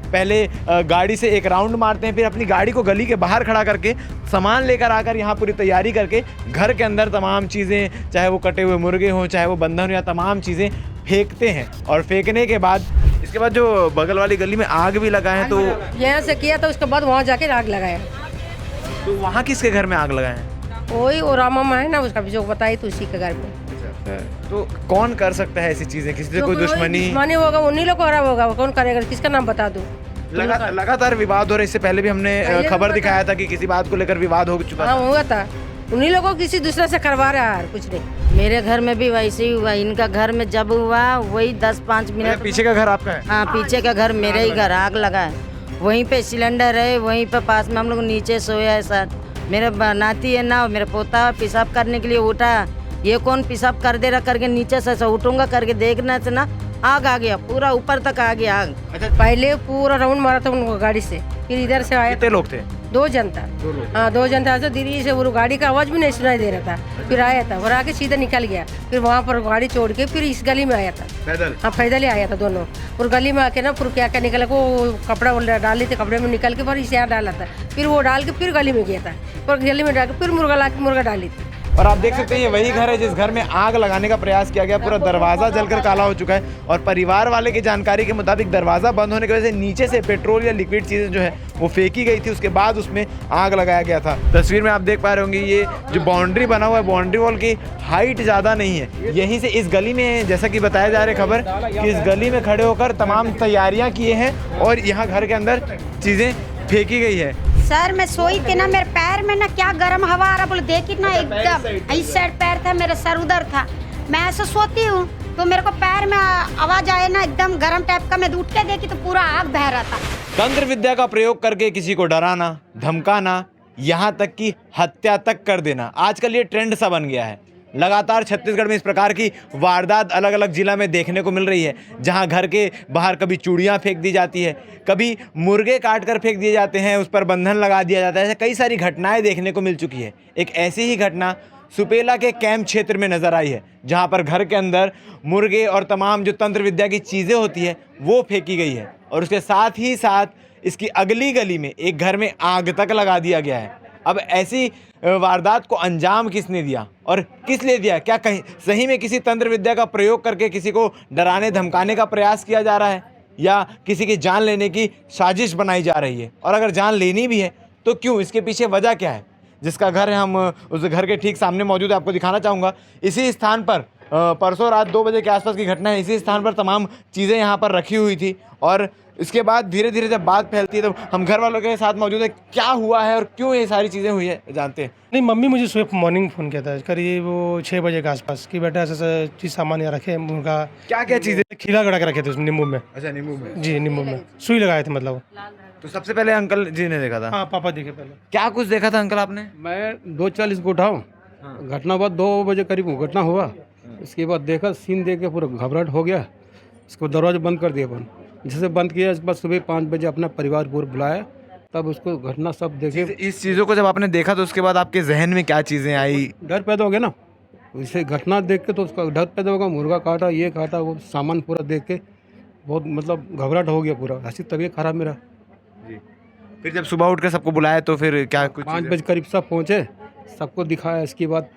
पहले गाड़ी से एक राउंड मारते हैं, फिर अपनी गाड़ी को गली के बाहर खड़ा करके सामान लेकर आकर यहाँ पूरी तैयारी करके घर के अंदर तमाम चीज़ें, चाहे वो कटे हुए मुर्गे हों, चाहे वो बंधन हो, या तमाम चीज़ें फेंकते हैं। और फेंकने के बाद इसके बाद जो बगल वाली गली में आग भी लगा है, तो यहाँ से किया था, उसके बाद वहाँ जाके आग लगाया। तो वहाँ किसके घर में आग लगाए? वही वो रामा है ना, उसका भी जो बताई तो उसी के घर में। तो कौन कर सकता है ऐसी चीजें? किसी से कोई दुश्मनी होगा, उन्हीं लोग हो रहा होगा, कौन करेगा? किसका नाम बता दूं? लगातार विवाद हो रहा है। इससे पहले भी हमने खबर दिखाया था कि किसी बात को लेकर विवाद हो चुका हाँ, हुआ था। उन्हीं लोगों को किसी दूसरे से करवा रहा है, कुछ नहीं। मेरे घर में भी वैसे ही हुआ। इनका घर में जब हुआ वही 10-5 मिनट। पीछे का घर आपका है? हाँ, पीछे का घर मेरे ही घर। आग लगा है वहीं पे, सिलेंडर है वहीं पे पास में, हम लोग नीचे सोया है सर। मेरे नाती है ना, मेरा पोता पेशाब करने के लिए उठा, ये कौन पेशाब कर दे रहा करके नीचे से उठूंगा करके देखने से ना आग आ गया, पूरा ऊपर तक आ गया आग। अच्छा, पहले पूरा राउंड मारा था उनको गाड़ी से, फिर इधर से आए। कितने लोग थे? 2 जन था। हाँ, 2 जन था। तो धीरे से वो गाड़ी का आवाज भी नहीं सुनाई दे रहा था। फिर आया था और आके सीधा निकल गया। फिर वहाँ पर गाड़ी छोड़ के फिर इस गली में आया था पैदल? हाँ, पैदल ही आया था दोनों। और गली में आके ना फिर क्या क्या निकला, वो कपड़ा डाले थे, कपड़े में निकल के फिर इसे यहाँ डाला था। फिर वो डाल के फिर गली में गया था, फिर गली में डाल के फिर मुर्गा ला के मुर्गा डाली थी। और आप देख सकते हैं ये वही घर है जिस घर में आग लगाने का प्रयास किया गया। पूरा दरवाज़ा जलकर काला हो चुका है और परिवार वाले की जानकारी के मुताबिक दरवाज़ा बंद होने की वजह से नीचे से पेट्रोल या लिक्विड चीज़ें जो है वो फेंकी गई थी, उसके बाद उसमें आग लगाया गया था। तस्वीर में आप देख पा रहे होंगे ये जो बाउंड्री बना हुआ है, बाउंड्री वॉल की हाइट ज़्यादा नहीं है। यहीं से इस गली में, जैसा कि बताया जा रहा है खबर, कि इस गली में खड़े होकर तमाम तैयारियाँ किए हैं और यहाँ घर के अंदर चीज़ें फेंकी गई है। सर मैं सोई थी ना, मेरे पैर में ना क्या गर्म हवा आ रहा, बोले देखी ना, एकदम इस साइड पैर था, मेरा सर उधर था। मैं ऐसे सोती हूँ तो मेरे को पैर में आवाज आए ना, एकदम गर्म टाइप का। मैं उठ के देखी तो पूरा आग बह रहा था। तंत्र विद्या का प्रयोग करके किसी को डराना, धमकाना, यहाँ तक कि हत्या तक कर देना, आजकल ये ट्रेंड सा बन गया है। लगातार छत्तीसगढ़ में इस प्रकार की वारदात अलग अलग जिला में देखने को मिल रही है, जहां घर के बाहर कभी चूड़ियां फेंक दी जाती है, कभी मुर्गे काट कर फेंक दिए जाते हैं, उस पर बंधन लगा दिया जाता है। ऐसे कई सारी घटनाएं देखने को मिल चुकी है। एक ऐसी ही घटना सुपेला के कैंप क्षेत्र में नजर आई है, जहां पर घर के अंदर मुर्गे और तमाम जो तंत्र विद्या की चीज़ें होती है वो फेंकी गई है। और उसके साथ ही साथ इसकी अगली गली में एक घर में आग तक लगा दिया गया है। अब ऐसी वारदात को अंजाम किसने दिया और किस लिए दिया? क्या कहीं सही में किसी तंत्र विद्या का प्रयोग करके किसी को डराने धमकाने का प्रयास किया जा रहा है, या किसी की जान लेने की साजिश बनाई जा रही है? और अगर जान लेनी भी है तो क्यों? इसके पीछे वजह क्या है? जिसका घर है, हम उस घर के ठीक सामने मौजूद है, आपको दिखाना चाहूँगा। इसी स्थान पर परसों रात 2 बजे के आसपास की घटना है। इसी स्थान पर तमाम चीज़ें यहाँ पर रखी हुई थी और इसके बाद धीरे धीरे जब बात फैलती है तो हम घर वालों के साथ मौजूद है। क्या हुआ है और क्यों ये सारी चीज़ें हुई है जानते हैं? नहीं, मम्मी मुझे सुबह मॉर्निंग फ़ोन किया था करीब वो 6 बजे के आसपास कि बेटा ऐसा चीज़ सामान यहाँ रखे, मुर्गा। क्या क्या चीज़ें? खीरा गड़ा के रखे थे उसमें, नींबू में। अच्छा, नींबू में? जी, नींबू में सुई लगाए थे मतलब। तो सबसे पहले अंकल जी ने देखा था? हाँ, पापा देखे पहले। क्या कुछ देखा था अंकल आपने? मैं 2:40 को उठा हूँ। घटना बाद 2 बजे करीब घटना हुआ। इसके बाद देखा, सीन देख के पूरा घबराहट हो गया। इसको दरवाजा बंद कर दिया अपन। जैसे बंद किया, इसके बाद सुबह 5 बजे अपना परिवार पूरा बुलाया, तब उसको घटना सब देखे। इस चीज़ों को जब आपने देखा तो उसके बाद आपके जहन में क्या चीज़ें आई? डर पैदा हो गया ना, इसे घटना देख के तो उसका डर पैदा होगा। मुर्गा काटा, ये काटा, वो सामान पूरा देख के बहुत मतलब घबराहट हो गया पूरा। ऐसी तबीयत खराब मेरा। फिर जब सुबह उठ कर सबको बुलाया तो फिर क्या कुछ? 5 बजे करीब सब पहुँचे, सबको दिखाया। इसके बाद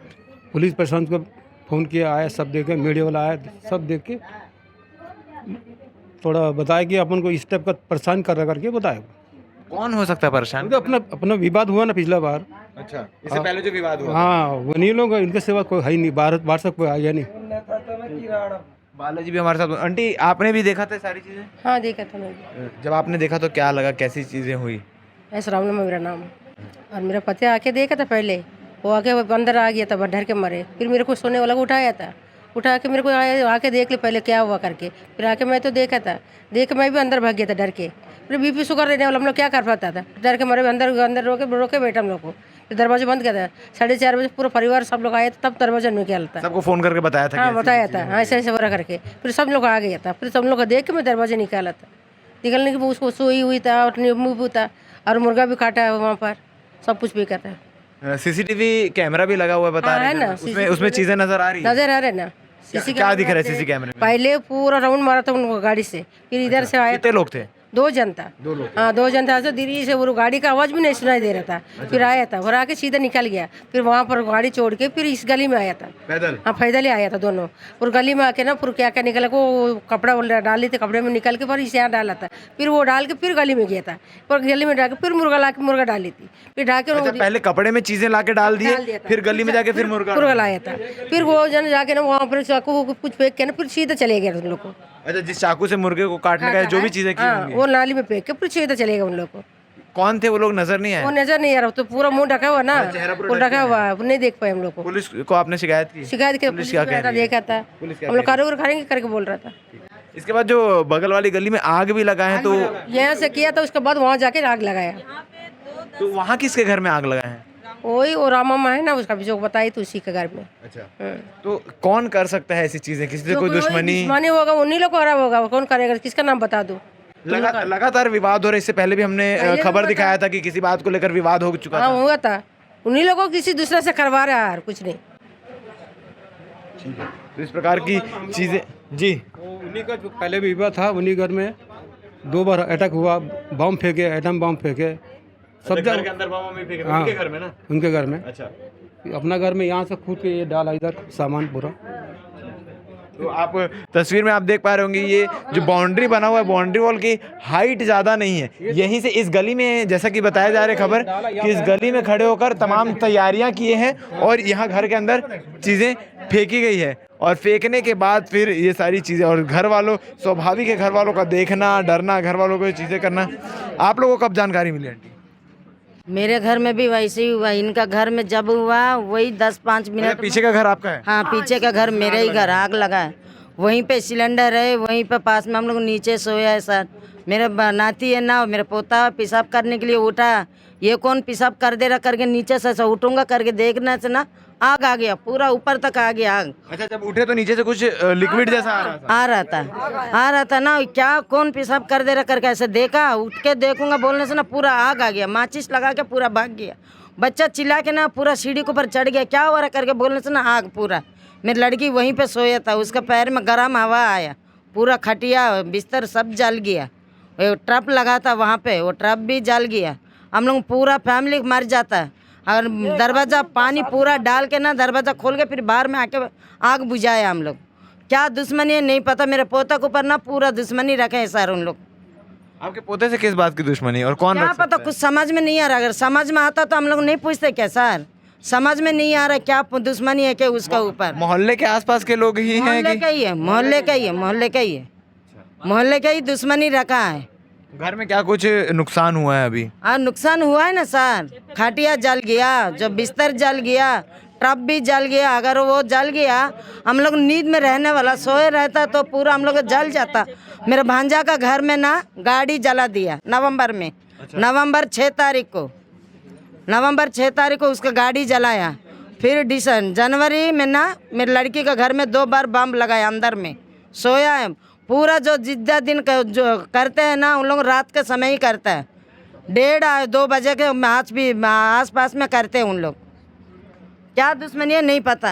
पुलिस प्रशासन को फ़ोन किया, आया, सब देखे, मीडिया वाला आया, सब देख के थोड़ा बताया कि अपन को इस टाइप का परेशान कर रहा करके बताया। कौन हो सकता है परेशान? तो अपना विवाद हुआ ना पिछला बार। अच्छा, इससे पहले जो विवाद हुआ? हाँ, वो नहीं लोग, इनके सिवा कोई है ही नहीं, बाहर से कोई आया नहीं। बालाजी भी हमारे साथ। आंटी, आपने भी देखा था सारी चीज़ें? हाँ, देखा था मैं भी। जब आपने देखा तो क्या लगा, कैसी चीज़ें हुई? ऐसा राम मेरा नाम है और मेरा पति आके देखा था पहले। वो आके अंदर आ गया था, डर के मरे। फिर मेरे को सोने वाला को उठाया था, उठा के मेरे को आके देख ले पहले क्या हुआ करके। फिर आके मैं तो देखा था, देख के मैं भी अंदर भाग गया था डर के। फिर बीपी शुगर रहने वाला, हम लोग क्या कर पाता था? डर के मरे अंदर रोके बैठा हम लोग को। फिर दरवाजा बंद किया था। 4:30 बजे पूरा परिवार सब लोग आए थे, तब दरवाजा निकाला था। सबको फ़ोन करके बताया था? हाँ, बताया था। हाँ, ऐसे ऐसे हो रहा करके। फिर सब लोग आ गया था। फिर सब लोग को देख के मैं दरवाजा निकाला था। निकलने के उसको सोई हुई था और नींबू भी था और मुर्गा भी काटा है वहाँ पर, सब कुछ भी कहता है। सीसीटीवी कैमरा भी लगा हुआ है, बता रहे हैं ना, उसमें चीज़ें नजर आ रही है? नजर आ रहे ना। क्या दिख रहा है सीसी कैमरे में? पहले पूरा राउंड मारा था उनको गाड़ी से, फिर इधर से आए। कितने लोग थे? 2 जन था। हाँ 2 जन था। ऐसे धीरे से वो गाड़ी का आवाज़ भी नहीं सुनाई दे रहा था। फिर आया था और आके सीधा निकल गया। फिर वहाँ पर गाड़ी छोड़ के फिर इस गली में आया था पैदल। हाँ पैदल ही आया था दोनों। और गली में आके ना फिर क्या क्या निकला वो कपड़ा डाली थी, कपड़े में निकल के फिर इसे यहाँ डाला था। फिर वो डाल के फिर गली में गया था। पर गली में डाल के फिर मुर्गा ला के मुर्गा डाली थी। फिर ढा के अच्छा, पहले कपड़े में चीजें लाके डाल दिए, फिर गली में जाके फिर मुर्गा लाया था। फिर वो जन जाके ना वहाँ पर चाकू कुछ फेंक के ना फिर सीधा चले गए उन लोग को। अच्छा, जिस चाकू से मुर्गे को काटने का जो भी चीजें की हाँ होंगी। वो नाली में फेंक के फिर सीधा चले गए उन लोग को। कौन थे वो लोग, नजर नहीं वो आए? नजर नहीं आ रहा, तो पूरा मुंह ढका हुआ ना, वो ढका हुआ नहीं देख पाए हम लोग को। पुलिस को आपने शिकायत की? शिकायत के पुलिस क्या कह रही है? देखा था हम लोग कारोबार करेंगे करके बोल रहा था। इसके बाद जो बगल वाली गली में आग भी लगा है, तो यहाँ से किया था, उसके बाद वहाँ जाके आग लगाया। तो वहाँ किसके घर में आग लगा है? वही वो रामा है ना, उसका भी जो बताई तो उसी के घर में। अच्छा, तो कौन कर सकता है ऐसी चीजें? किसी से कोई दुश्मनी होगा, उन्हीं लोग को हो रहा होगा, कौन करेगा? किसका नाम बता दो। लगातार विवाद हो रहा है। इससे पहले भी हमने खबर दिखाया था कि किसी बात को लेकर विवाद हो चुका था। हाँ हुआ था, उन्हीं लोगों को किसी दूसरे से करवा रहा है, कुछ नहीं। तो इस प्रकार की चीजें जी, उन्हीं का जो पहले भी विवाद था, उन्हीं घर में 2 बार अटैक हुआ, बम फेंके, एटम बम फेंके, सब घर के अंदर बम भी फेंके थे, हाँ, उनके घर में ना? उनके घर में। अच्छा, अपना घर में यहाँ से कूद के ये डाला इधर सामान पूरा। तो आप तस्वीर में आप देख पा रहे होंगे, ये जो बाउंड्री बना हुआ है, बाउंड्री वॉल की हाइट ज़्यादा नहीं है। यहीं से इस गली में, जैसा कि बताया जा रहा है खबर, कि इस गली में खड़े होकर तमाम तैयारियां किए हैं और यहाँ घर के अंदर चीज़ें फेंकी गई है। और फेंकने के बाद फिर ये सारी चीज़ें, और घर वालों, स्वाभाविक है घर वालों का देखना, डरना, घर वालों को ये चीज़ें करना। आप लोगों को कब जानकारी मिली आंटी? मेरे घर में भी वैसे ही हुआ। इनका घर में जब हुआ वही 10-5 मिनट। पीछे का घर आपका है? हाँ पीछे का घर मेरा ही घर, आग लगा है। वहीं पे सिलेंडर है, वहीं पे पास में हम लोग नीचे सोया है सर। मेरा नाती है ना, मेरा पोता पेशाब करने के लिए उठा, ये कौन पेशाब कर दे रहा करके नीचे से उठूंगा करके देखने से ना आग आ गया, पूरा ऊपर तक आ गया आग। अच्छा, जब उठे तो नीचे से कुछ लिक्विड जैसा आ रहा था ना, क्या कौन पेशाब कर दे रहा करके ऐसे देखा, उठ के देखूंगा बोलने से ना पूरा आग आ गया। माचिस लगा के पूरा भाग गया। बच्चा चिल्ला के ना पूरा सीढ़ी के ऊपर चढ़ गया, क्या हो रहा करके बोलने से ना आग पूरा। मेरी लड़की वहीं पे सोया था, उसका पैर में गर्म हवा आया, पूरा खटिया बिस्तर सब जल गया। वो ट्रप लगा था वहाँ पे, वो ट्रप भी जल गया। हम लोग पूरा फैमिली मर जाता है। और दरवाज़ा पानी पूरा डाल के ना दरवाज़ा खोल के फिर बाहर में आके आग बुझाया हम लोग। क्या दुश्मनी है नहीं पता, मेरे पोता के ऊपर ना पूरा दुश्मनी रखे हैं सर उन लोग। आपके पोते से किस बात की दुश्मनी और कौन क्या रख सकता पता, है? कुछ समझ में नहीं आ रहा। अगर समझ में आता तो हम लोग नहीं पूछते क्या सर? समझ में नहीं आ रहा क्या दुश्मनी है क्या उसका ऊपर। मोहल्ले के आसपास के लोग ही हैं मोहल्ले कि का ही है, मोहल्ले का ही है, मोहल्ले का ही है, मोहल्ले का ही दुश्मनी रखा है। घर में क्या कुछ नुकसान हुआ है अभी? हाँ नुकसान हुआ है ना सर, खटिया जल गया, जो बिस्तर जल गया, ट्रप भी जल गया। अगर वो जल गया, हम लोग नींद में रहने वाला सोए रहता तो पूरा हम लोग जल जाता। मेरे भांजा का घर में ना गाड़ी जला दिया नवंबर में। नवंबर 6 तारीख को उसका गाड़ी जलाया। फिर जनवरी में ना मेरी लड़की का घर में 2 बार बम लगाया, अंदर में सोया है। पूरा जो जिद्दा दिन जो करते हैं ना उन लोग रात के समय ही करता है, 1:30-2 बजे के आस पास में करते हैं उन लोग। क्या दुश्मनी है नहीं पता।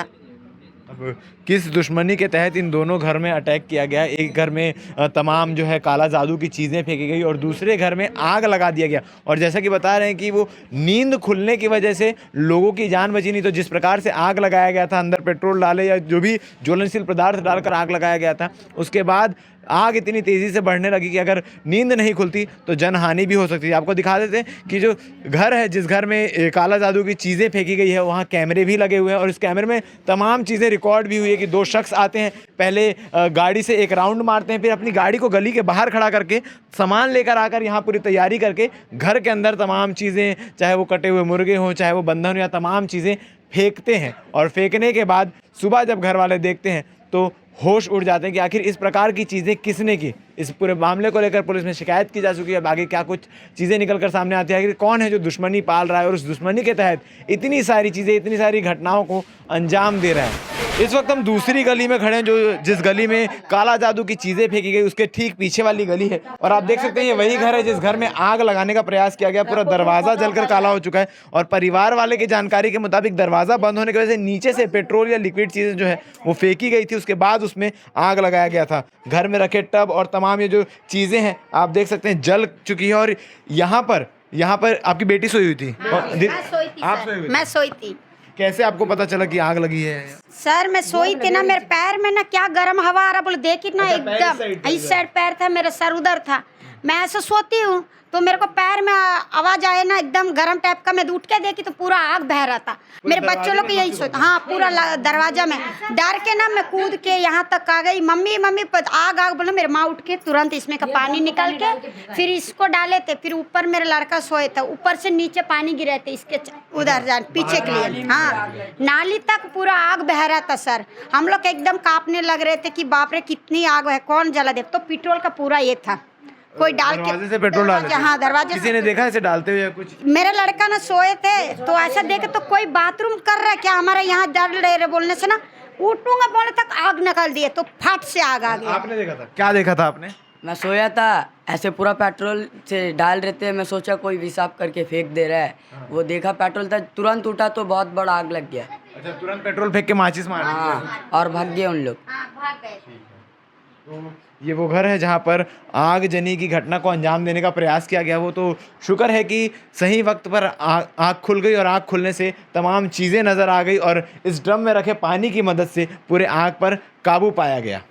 अब किस दुश्मनी के तहत इन दोनों घर में अटैक किया गया? एक घर में तमाम जो है काला जादू की चीज़ें फेंकी गई और दूसरे घर में आग लगा दिया गया। और जैसा कि बता रहे हैं कि वो नींद खुलने की वजह से लोगों की जान बची नहीं। तो जिस प्रकार से आग लगाया गया था, अंदर पेट्रोल डाले या जो भी ज्वलनशील पदार्थ डालकर आग लगाया गया था, उसके बाद आग इतनी तेज़ी से बढ़ने लगी कि अगर नींद नहीं खुलती तो जनहानि भी हो सकती है। आपको दिखा देते हैं कि जो घर है, जिस घर में काला जादू की चीज़ें फेंकी गई है, वहाँ कैमरे भी लगे हुए हैं और इस कैमरे में तमाम चीज़ें रिकॉर्ड भी हुई है कि 2 शख्स आते हैं, पहले गाड़ी से एक राउंड मारते हैं, फिर अपनी गाड़ी को गली के बाहर खड़ा करके सामान लेकर आकर यहाँ पूरी तैयारी करके घर के अंदर तमाम चीज़ें, चाहे वो कटे हुए मुर्गे हों, चाहे वो बंधन हो, या तमाम चीज़ें फेंकते हैं। और फेंकने के बाद सुबह जब घर वाले देखते हैं तो होश उड़ जाते हैं कि आखिर इस प्रकार की चीज़ें किसने की। इस पूरे मामले को लेकर पुलिस में शिकायत की जा चुकी है। अब आगे क्या कुछ चीज़ें निकलकर सामने आती है कि कौन है जो दुश्मनी पाल रहा है और उस दुश्मनी के तहत इतनी सारी चीज़ें, इतनी सारी घटनाओं को अंजाम दे रहा है। इस वक्त हम दूसरी गली में खड़े हैं, जो जिस गली में काला जादू की चीज़ें फेंकी गई उसके ठीक पीछे वाली गली है। और आप देख सकते हैं ये वही घर है जिस घर में आग लगाने का प्रयास किया गया। पूरा दरवाज़ा जलकर काला हो चुका है और परिवार वाले की जानकारी के मुताबिक दरवाज़ा बंद होने की वजह से नीचे से पेट्रोल या लिक्विड चीज़ें जो है वो फेंकी गई थी, उसके बाद उसमें आग लगाया गया था। घर में रखे टब और तमाम तमाम ये जो चीज़ें हैं आप देख सकते हैं जल चुकी है। और यहाँ पर आपकी बेटी सोई हुई थी। मैं सोई थी आप सर, सोई हुई थी? मैं सोई थी कैसे आपको पता चला कि आग लगी है? सर। मैं सोई थी ना, मेरे पैर में ना क्या गर्म हवा आ रहा बोले देखी ना, एकदम इस साइड पैर था, मेरा सर उधर था। मैं ऐसे सोती हूँ तो मेरे को पैर में आवाज आए ना, एकदम गर्म टाइप का। मैं उठ के देखी तो पूरा आग बह रहा था। मेरे बच्चों लोग यही सोता, हाँ पूरा दरवाजा में डर के ना मैं कूद के यहाँ तक आ गई। मम्मी मम्मी आग आग बोलो। मेरे माँ उठ के तुरंत इसमें का पानी निकाल के फिर इसको डाले थे। फिर ऊपर मेरा लड़का सोए था, ऊपर से नीचे पानी गिरे थे इसके उधर जान पीछे के लिए। हाँ नाली तक पूरा आग बह रहा था सर। हम लोग एकदम कांपने लग रहे थे कि बाप रे कितनी आग है, कौन जला दे। तो पेट्रोल का पूरा ये था, कोई डाल के दरवाजे से पेट्रोल डाल रहे थे? हाँ दरवाजे किसी ने देखा ऐसे डालते हुए या कुछ? मेरा लड़का ना सोए थे तो ऐसा देखे तो कोई बाथरूम कर रहा है क्या हमारे यहाँ, डर रहे बोलने से ना उठूंगा बोले तक आग निकल दिए तो फट से आग आ गया। आपने देखा था? क्या देखा था आपने? मैं सोया था, ऐसे पूरा पेट्रोल से डाल रहे थे। मैं सोचा कोई विसाप करके फेंक दे रहा है। वो देखा पेट्रोल था, तुरंत उठा तो बहुत बड़ा आग लग गया। अच्छा, तुरंत पेट्रोल फेंक के माचिस मार दी? हाँ, और भाग गए उन लोग। तो ये वो घर है जहाँ पर आगजनी की घटना को अंजाम देने का प्रयास किया गया। वो तो शुक्र है कि सही वक्त पर आग खुल गई और आग खुलने से तमाम चीज़ें नज़र आ गई और इस ड्रम में रखे पानी की मदद से पूरे आग पर काबू पाया गया।